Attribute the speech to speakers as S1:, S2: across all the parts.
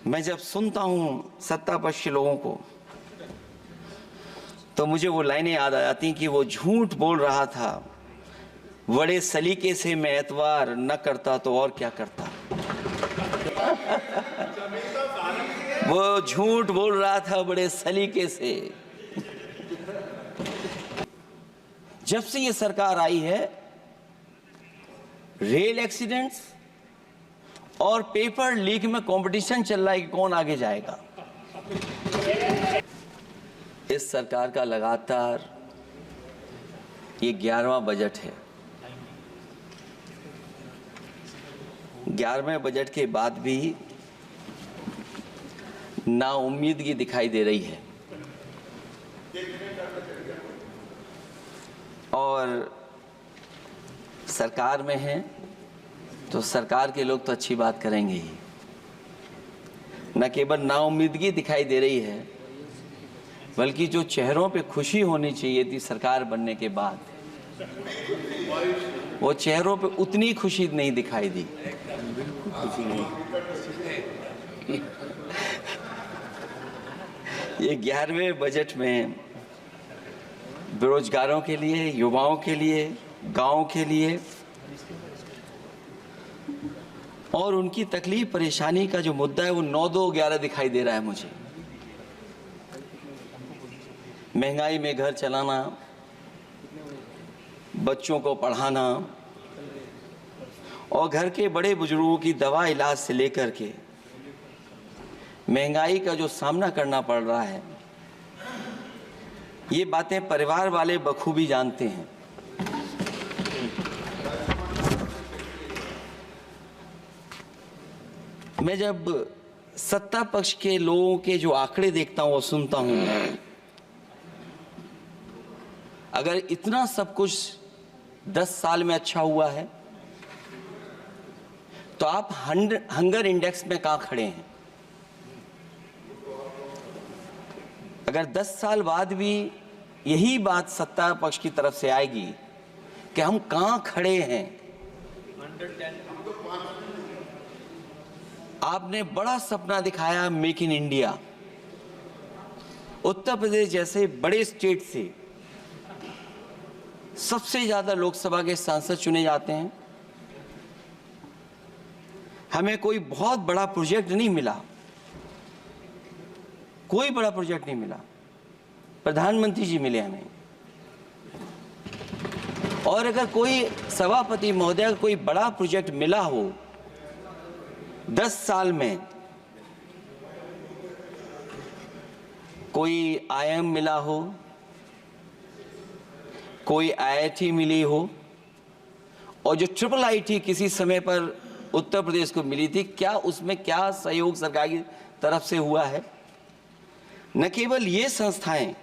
S1: मैं जब सुनता हूँ सत्ता पक्ष के लोगों को तो मुझे वो लाइनें याद आ जाती कि वो झूठ बोल रहा था, बड़े सलीके से मैं एतवार न करता तो और क्या करता। वो झूठ बोल रहा था बड़े सलीके से। जब से ये सरकार आई है, रेल एक्सीडेंट्स और पेपर लीक में कंपटीशन चल रहा है कि कौन आगे जाएगा। इस सरकार का लगातार ये 11वां बजट है। 11वें बजट के बाद भी नाउम्मीदगी दिखाई दे रही है और सरकार में है तो सरकार के लोग तो अच्छी बात करेंगे ही। न केवल नाउम्मीदगी दिखाई दे रही है बल्कि जो चेहरों पे खुशी होनी चाहिए थी सरकार बनने के बाद, वो चेहरों पे उतनी खुशी नहीं दिखाई दी। ये 11वें बजट में बेरोजगारों के लिए, युवाओं के लिए, गांव के लिए और उनकी तकलीफ परेशानी का जो मुद्दा है वो 9-2-11 दिखाई दे रहा है मुझे। महंगाई में घर चलाना, बच्चों को पढ़ाना और घर के बड़े बुजुर्गों की दवा इलाज से लेकर के महंगाई का जो सामना करना पड़ रहा है, ये बातें परिवार वाले बखूबी जानते हैं। मैं जब सत्ता पक्ष के लोगों के जो आंकड़े देखता हूं और सुनता हूं, अगर इतना सब कुछ 10 साल में अच्छा हुआ है तो आप हंगर इंडेक्स में कहां खड़े हैं? अगर 10 साल बाद भी यही बात सत्ता पक्ष की तरफ से आएगी कि हम कहां खड़े हैं। आपने बड़ा सपना दिखाया make in India. Uttar Pradesh जैसे बड़े स्टेट से सबसे ज्यादा लोकसभा के सांसद चुने जाते हैं। हमें कोई बहुत बड़ा प्रोजेक्ट नहीं मिला, कोई बड़ा प्रोजेक्ट नहीं मिला। प्रधानमंत्री जी मिले हमें। और अगर कोई सभापति महोदय कोई बड़ा प्रोजेक्ट मिला हो 10 साल में, कोई आईआईएम मिला हो, कोई आईआईटी मिली हो और जो ट्रिपल आईटी किसी समय पर उत्तर प्रदेश को मिली थी, क्या उसमें क्या सहयोग सरकार की तरफ से हुआ है? न केवल ये संस्थाएं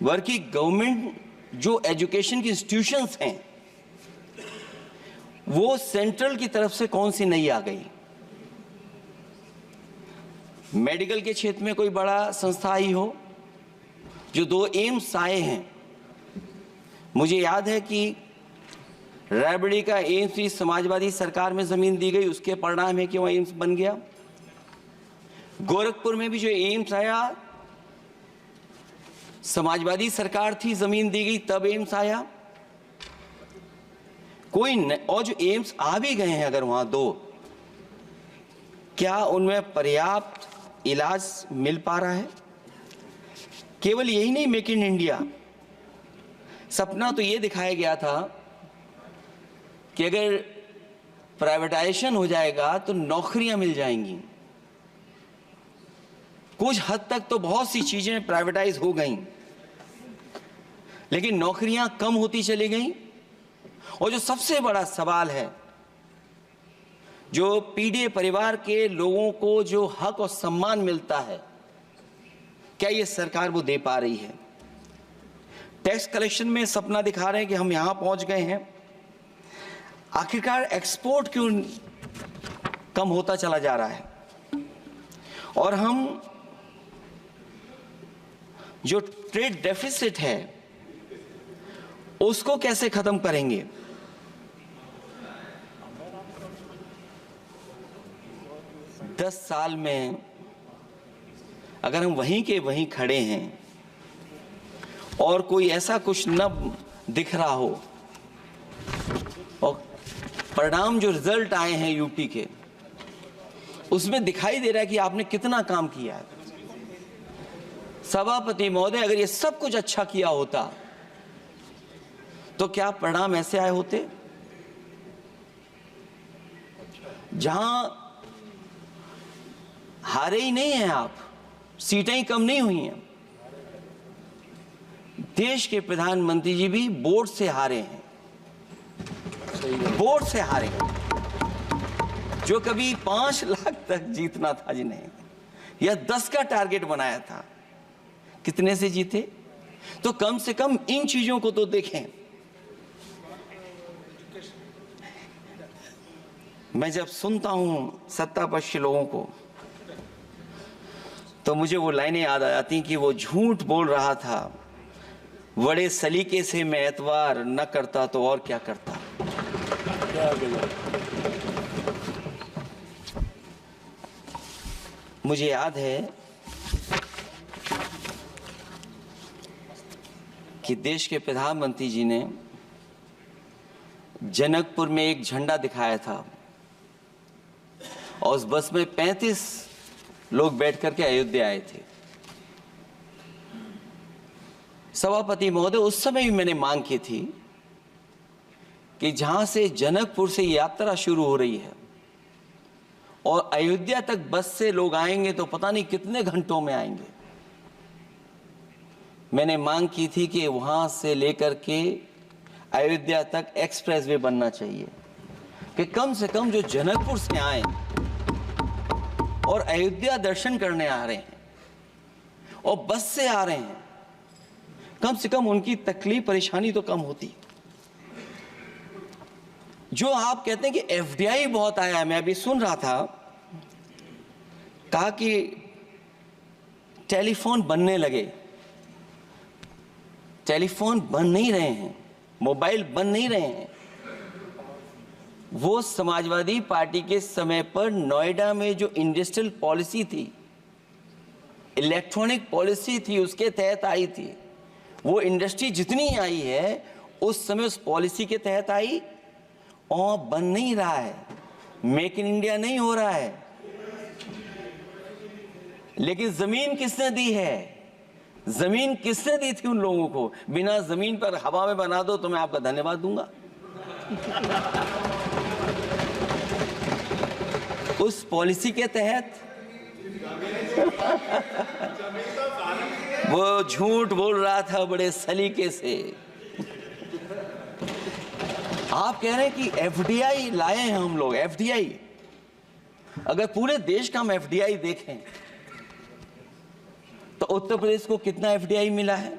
S1: बल्कि गवर्नमेंट जो एजुकेशन की इंस्टीट्यूशंस हैं वो सेंट्रल की तरफ से कौन सी नई आ गई? मेडिकल के क्षेत्र में कोई बड़ा संस्था आई हो? जो 2 एम्स आए हैं, मुझे याद है कि रायबरेली का एम्स भी समाजवादी सरकार में जमीन दी गई, उसके परिणाम है कि वह एम्स बन गया। गोरखपुर में भी जो एम्स आया, समाजवादी सरकार थी, जमीन दी गई, तब एम्स आया। और जो एम्स आ भी गए हैं अगर वहां 2, क्या उनमें पर्याप्त इलाज मिल पा रहा है? केवल यही नहीं, मेक इन इंडिया सपना तो ये दिखाया गया था कि अगर प्राइवेटाइजेशन हो जाएगा तो नौकरियां मिल जाएंगी। कुछ हद तक तो बहुत सी चीजें प्राइवेटाइज हो गईं, लेकिन नौकरियां कम होती चली गईं। और जो सबसे बड़ा सवाल है, जो पीड़ित परिवार के लोगों को जो हक और सम्मान मिलता है, क्या ये सरकार वो दे पा रही है? टैक्स कलेक्शन में सपना दिखा रहे हैं कि हम यहां पहुंच गए हैं, आखिरकार एक्सपोर्ट क्यों कम होता चला जा रहा है? और हम जो ट्रेड डेफिसिट है उसको कैसे खत्म करेंगे? 10 साल में अगर हम वहीं के वहीं खड़े हैं और कोई ऐसा कुछ न दिख रहा हो और परिणाम जो रिजल्ट आए हैं यूपी के, उसमें दिखाई दे रहा है कि आपने कितना काम किया है। सभापति महोदय, अगर ये सब कुछ अच्छा किया होता तो क्या परिणाम ऐसे आए होते? जहां हारे ही नहीं हैं आप, सीटें ही कम नहीं हुई हैं। देश के प्रधानमंत्री जी भी वोट से हारे हैं, वोट से हारे हैं। जो कभी 5 लाख तक जीतना था जिन्हें, या 10 का टारगेट बनाया था, कितने से जीते? तो कम से कम इन चीजों को तो देखें। मैं जब सुनता हूं सत्तापक्ष लोगों को तो मुझे वो लाइनें याद आ जाती कि वो झूठ बोल रहा था, बड़े सलीके से मैं एतवार न करता तो और क्या करता। मुझे याद है कि देश के प्रधानमंत्री जी ने जनकपुर में एक झंडा दिखाया था और उस बस में 35 लोग बैठ करके अयोध्या आए थे। सभापति महोदय, उस समय भी मैंने मांग की थी कि जहां से जनकपुर से यात्रा शुरू हो रही है और अयोध्या तक बस से लोग आएंगे तो पता नहीं कितने घंटों में आएंगे। मैंने मांग की थी कि वहां से लेकर के अयोध्या तक एक्सप्रेसवे बनना चाहिए कि कम से कम जो जनकपुर से आए और अयोध्या दर्शन करने आ रहे हैं और बस से आ रहे हैं, कम से कम उनकी तकलीफ परेशानी तो कम होती। जो आप कहते हैं कि एफडीआई बहुत आया है, मैं अभी सुन रहा था, कहा कि टेलीफोन बनने लगे। टेलीफोन बन नहीं रहे हैं, मोबाइल बन नहीं रहे हैं। वो समाजवादी पार्टी के समय पर नोएडा में जो इंडस्ट्रियल पॉलिसी थी, इलेक्ट्रॉनिक पॉलिसी थी, उसके तहत आई थी। वो इंडस्ट्री जितनी आई है उस समय उस पॉलिसी के तहत आई और बन नहीं रहा है। मेक इन इंडिया नहीं हो रहा है। लेकिन जमीन किसने दी है? जमीन किसने दी थी उन लोगों को? बिना जमीन पर हवा में बना दो तो मैं आपका धन्यवाद दूंगा। उस पॉलिसी के तहत वो झूठ बोल रहा था बड़े सलीके से। आप कह रहे हैं कि एफडीआई लाए हैं हम लोग। एफडीआई, अगर पूरे देश का हम एफडीआई देखें तो उत्तर प्रदेश को कितना एफडीआई मिला है?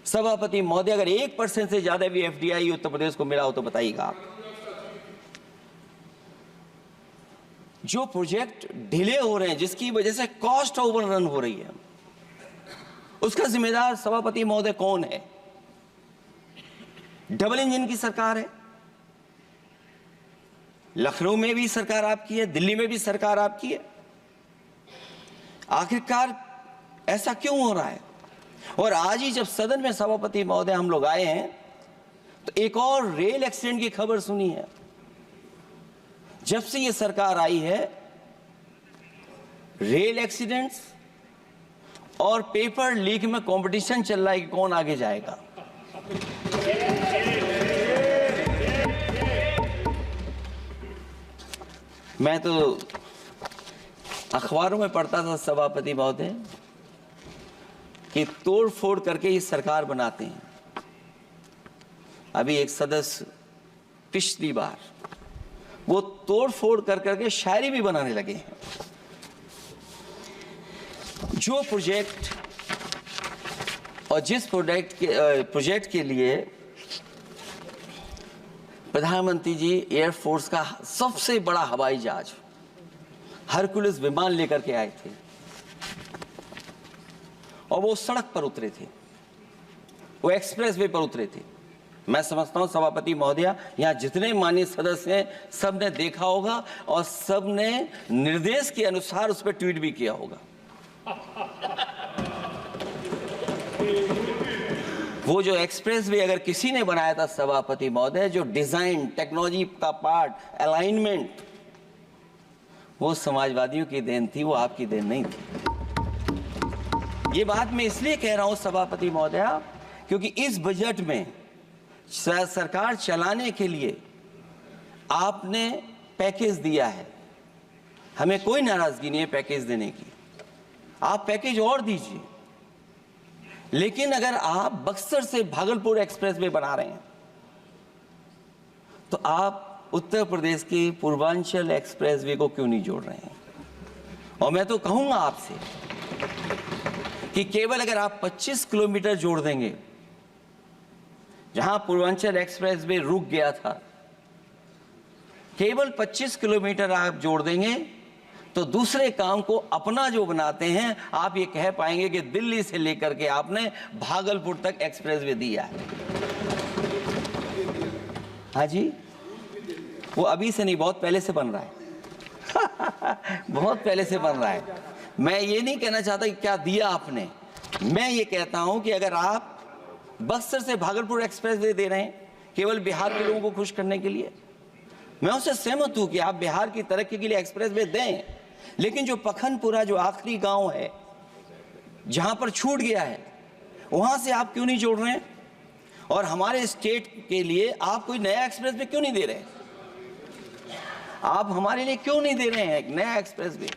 S1: सभापति महोदय, अगर 1% से ज्यादा भी एफडीआई उत्तर प्रदेश को मिला हो तो बताइएगा आप। जो प्रोजेक्ट डिले हो रहे हैं, जिसकी वजह से कॉस्ट ओवररन हो रही है, उसका जिम्मेदार सभापति महोदय कौन है? डबल इंजन की सरकार है। लखनऊ में भी सरकार आपकी है, दिल्ली में भी सरकार आपकी है। आखिरकार ऐसा क्यों हो रहा है? और आज ही जब सदन में सभापति महोदय हम लोग आए हैं तो एक और रेल एक्सीडेंट की खबर सुनी है। जब से ये सरकार आई है, रेल एक्सीडेंट्स और पेपर लीक में कंपटीशन चल रहा है कि कौन आगे जाएगा। मैं तो अखबारों में पढ़ता था सभापति महोदय कि तोड़ फोड़ करके ये सरकार बनाते हैं। अभी एक सदस्य पिछली बार वो तोड़ फोड़ कर करके शायरी भी बनाने लगे हैं। जो प्रोजेक्ट और जिस प्रोजेक्ट के लिए प्रधानमंत्री जी एयरफोर्स का सबसे बड़ा हवाई जहाज हरकुलिस विमान लेकर के आए थे और वो सड़क पर उतरे थे, वो एक्सप्रेसवे पर उतरे थे, मैं समझता हूं सभापति महोदया, यहाँ जितने माननीय सदस्य हैं सब ने देखा होगा और सब ने निर्देश के अनुसार उस पर ट्वीट भी किया होगा। वो जो एक्सप्रेसवे अगर किसी ने बनाया था सभापति महोदय, जो डिजाइन, टेक्नोलॉजी का पार्ट, अलाइनमेंट, वो समाजवादियों की देन थी, वो आपकी देन नहीं थी। ये बात मैं इसलिए कह रहा हूं सभापति महोदया, क्योंकि इस बजट में सरकार चलाने के लिए आपने पैकेज दिया है। हमें कोई नाराजगी नहीं है पैकेज देने की, आप पैकेज और दीजिए। लेकिन अगर आप बक्सर से भागलपुर एक्सप्रेसवे बना रहे हैं तो आप उत्तर प्रदेश के पूर्वांचल एक्सप्रेसवे को क्यों नहीं जोड़ रहे हैं? और मैं तो कहूंगा आपसे कि केवल अगर आप 25 किलोमीटर जोड़ देंगे, जहां पूर्वांचल एक्सप्रेसवे रुक गया था, केवल 25 किलोमीटर आप जोड़ देंगे तो दूसरे काम को अपना जो बनाते हैं, आप ये कह पाएंगे कि दिल्ली से लेकर के आपने भागलपुर तक एक्सप्रेसवे दिया है। हाँ जी, वो अभी से नहीं, बहुत पहले से बन रहा है। बहुत पहले से बन रहा है। मैं ये नहीं कहना चाहता कि क्या दिया आपने, मैं ये कहता हूं कि अगर आप बक्सर से भागलपुर एक्सप्रेसवे दे रहे हैं केवल बिहार के लोगों को खुश करने के लिए, मैं उससे सहमत हूं कि आप बिहार की तरक्की के लिए एक्सप्रेसवे दें, लेकिन जो पखनपुरा, जो आखिरी गांव है जहां पर छूट गया है, वहां से आप क्यों नहीं जोड़ रहे हैं? और हमारे स्टेट के लिए आप कोई नया एक्सप्रेसवे क्यों नहीं दे रहे हैं? आप हमारे लिए क्यों नहीं दे रहे हैं एक नया एक्सप्रेसवे?